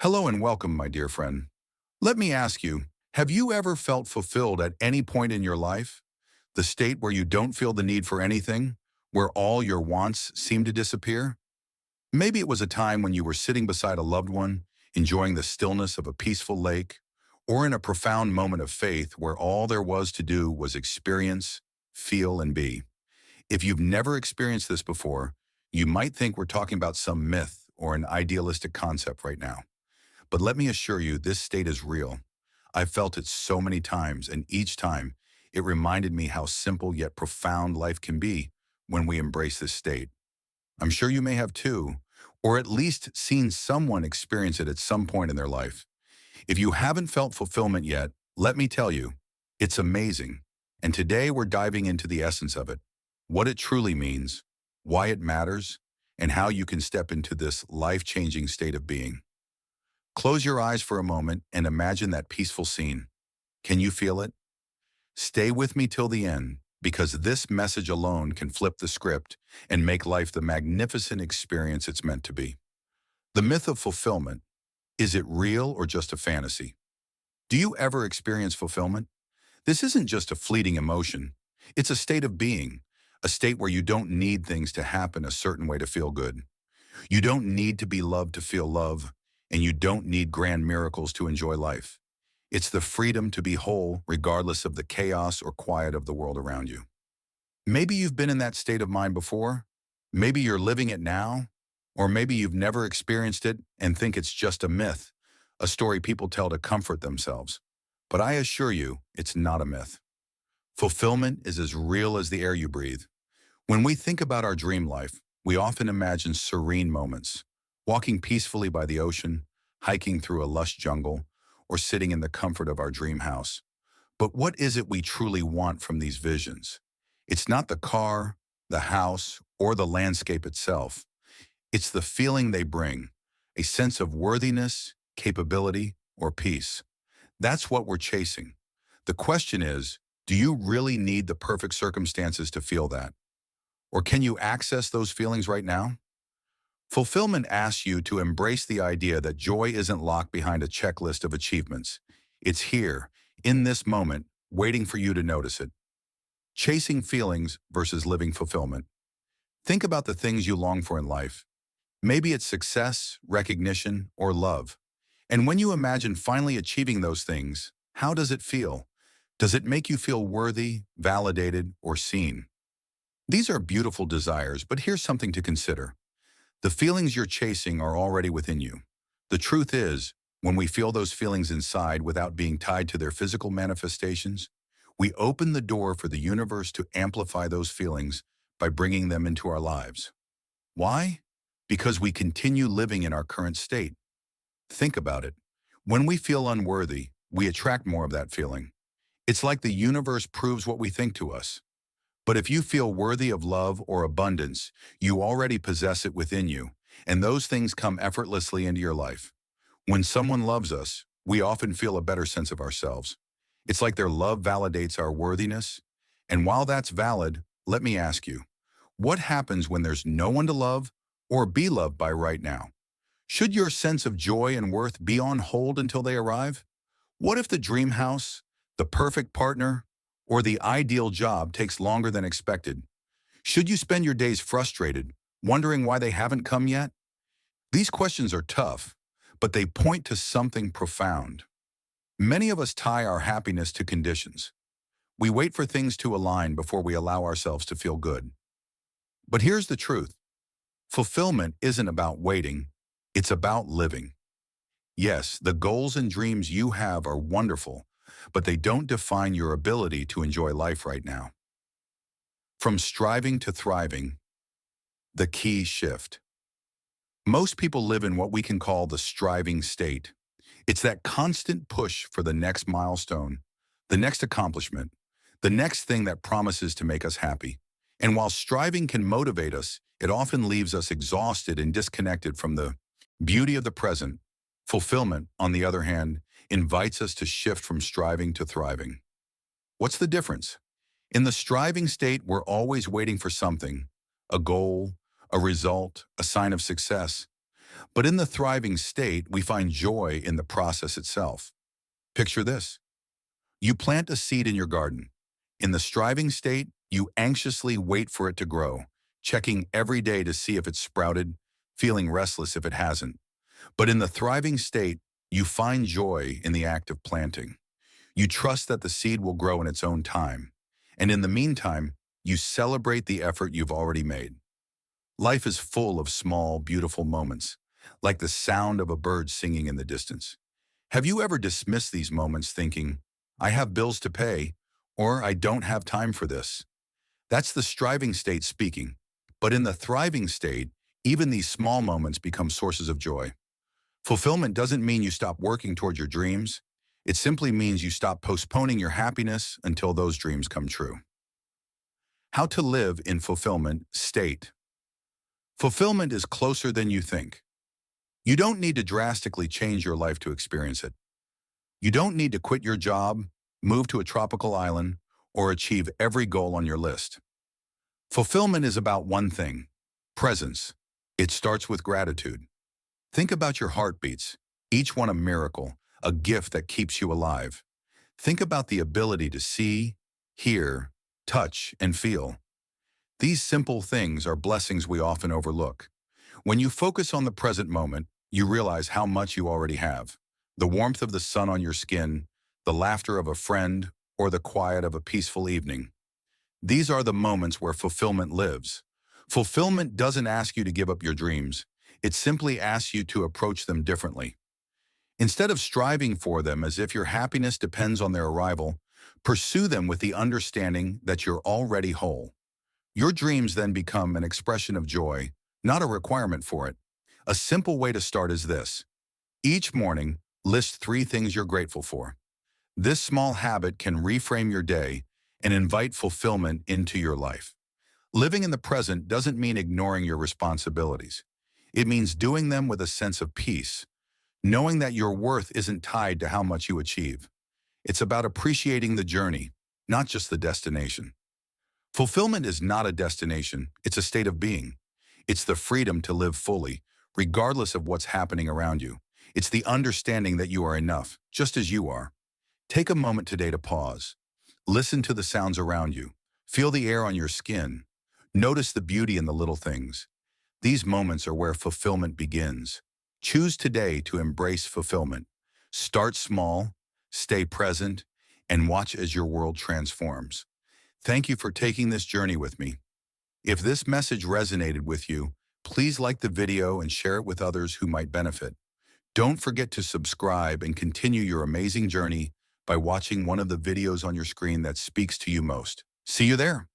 Hello and welcome, my dear friend. Let me ask you, have you ever felt fulfilled at any point in your life? The state where you don't feel the need for anything, where all your wants seem to disappear? Maybe it was a time when you were sitting beside a loved one, enjoying the stillness of a peaceful lake, or in a profound moment of faith where all there was to do was experience, feel, and be. If you've never experienced this before, you might think we're talking about some myth or an idealistic concept right now. But let me assure you, this state is real. I've felt it so many times, and each time, it reminded me how simple yet profound life can be when we embrace this state. I'm sure you may have too, or at least seen someone experience it at some point in their life. If you haven't felt fulfillment yet, let me tell you, it's amazing. And today we're diving into the essence of it, what it truly means, why it matters, and how you can step into this life-changing state of being. Close your eyes for a moment and imagine that peaceful scene. Can you feel it? Stay with me till the end, because this message alone can flip the script and make life the magnificent experience it's meant to be. The myth of fulfillment. Is it real or just a fantasy? Do you ever experience fulfillment? This isn't just a fleeting emotion. It's a state of being, a state where you don't need things to happen a certain way to feel good. You don't need to be loved to feel love, and you don't need grand miracles to enjoy life. It's the freedom to be whole regardless of the chaos or quiet of the world around you. Maybe you've been in that state of mind before. Maybe you're living it now. Or maybe you've never experienced it and think it's just a myth, a story people tell to comfort themselves. But I assure you, it's not a myth. Fulfillment is as real as the air you breathe. When we think about our dream life, we often imagine serene moments, walking peacefully by the ocean, hiking through a lush jungle, or sitting in the comfort of our dream house. But what is it we truly want from these visions? It's not the car, the house, or the landscape itself. It's the feeling they bring, a sense of worthiness, capability, or peace. That's what we're chasing. The question is, do you really need the perfect circumstances to feel that? Or can you access those feelings right now? Fulfillment asks you to embrace the idea that joy isn't locked behind a checklist of achievements. It's here, in this moment, waiting for you to notice it. Chasing feelings versus living fulfillment. Think about the things you long for in life. Maybe it's success, recognition, or love. And when you imagine finally achieving those things, how does it feel? Does it make you feel worthy, validated, or seen? These are beautiful desires, but here's something to consider. The feelings you're chasing are already within you. The truth is, when we feel those feelings inside without being tied to their physical manifestations, we open the door for the universe to amplify those feelings by bringing them into our lives. Why? Because we continue living in our current state. Think about it. When we feel unworthy, we attract more of that feeling. It's like the universe proves what we think to us. But if you feel worthy of love or abundance, you already possess it within you, and those things come effortlessly into your life. When someone loves us, we often feel a better sense of ourselves. It's like their love validates our worthiness. And while that's valid, let me ask you, what happens when there's no one to love or be loved by right now? Should your sense of joy and worth be on hold until they arrive? What if the dream house, the perfect partner, or the ideal job takes longer than expected? Should you spend your days frustrated, wondering why they haven't come yet? These questions are tough, but they point to something profound. Many of us tie our happiness to conditions. We wait for things to align before we allow ourselves to feel good. But here's the truth. Fulfillment isn't about waiting, it's about living. Yes, the goals and dreams you have are wonderful, but they don't define your ability to enjoy life right now. From striving to thriving, the key shift. Most people live in what we can call the striving state. It's that constant push for the next milestone, the next accomplishment, the next thing that promises to make us happy. And while striving can motivate us, it often leaves us exhausted and disconnected from the beauty of the present. Fulfillment, on the other hand, invites us to shift from striving to thriving. What's the difference? In the striving state, we're always waiting for something, a goal, a result, a sign of success. But in the thriving state, we find joy in the process itself. Picture this. You plant a seed in your garden. In the striving state, you anxiously wait for it to grow, checking every day to see if it's sprouted, feeling restless if it hasn't. But in the thriving state, you find joy in the act of planting. You trust that the seed will grow in its own time. And in the meantime, you celebrate the effort you've already made. Life is full of small, beautiful moments, like the sound of a bird singing in the distance. Have you ever dismissed these moments thinking, I have bills to pay, or I don't have time for this? That's the striving state speaking. But in the thriving state, even these small moments become sources of joy. Fulfillment doesn't mean you stop working toward your dreams. It simply means you stop postponing your happiness until those dreams come true. How to live in fulfillment state. Fulfillment is closer than you think. You don't need to drastically change your life to experience it. You don't need to quit your job, move to a tropical island, or achieve every goal on your list. Fulfillment is about one thing: presence. It starts with gratitude. Think about your heartbeats, each one a miracle, a gift that keeps you alive. Think about the ability to see, hear, touch, and feel. These simple things are blessings we often overlook. When you focus on the present moment, you realize how much you already have. The warmth of the sun on your skin, the laughter of a friend, or the quiet of a peaceful evening. These are the moments where fulfillment lives. Fulfillment doesn't ask you to give up your dreams. It simply asks you to approach them differently. Instead of striving for them as if your happiness depends on their arrival, pursue them with the understanding that you're already whole. Your dreams then become an expression of joy, not a requirement for it. A simple way to start is this. Each morning, list 3 things you're grateful for. This small habit can reframe your day and invite fulfillment into your life. Living in the present doesn't mean ignoring your responsibilities. It means doing them with a sense of peace, knowing that your worth isn't tied to how much you achieve. It's about appreciating the journey, not just the destination. Fulfillment is not a destination, it's a state of being. It's the freedom to live fully, regardless of what's happening around you. It's the understanding that you are enough, just as you are. Take a moment today to pause. Listen to the sounds around you. Feel the air on your skin. Notice the beauty in the little things. These moments are where fulfillment begins. Choose today to embrace fulfillment. Start small, stay present, and watch as your world transforms. Thank you for taking this journey with me. If this message resonated with you, please like the video and share it with others who might benefit. Don't forget to subscribe and continue your amazing journey by watching one of the videos on your screen that speaks to you most. See you there.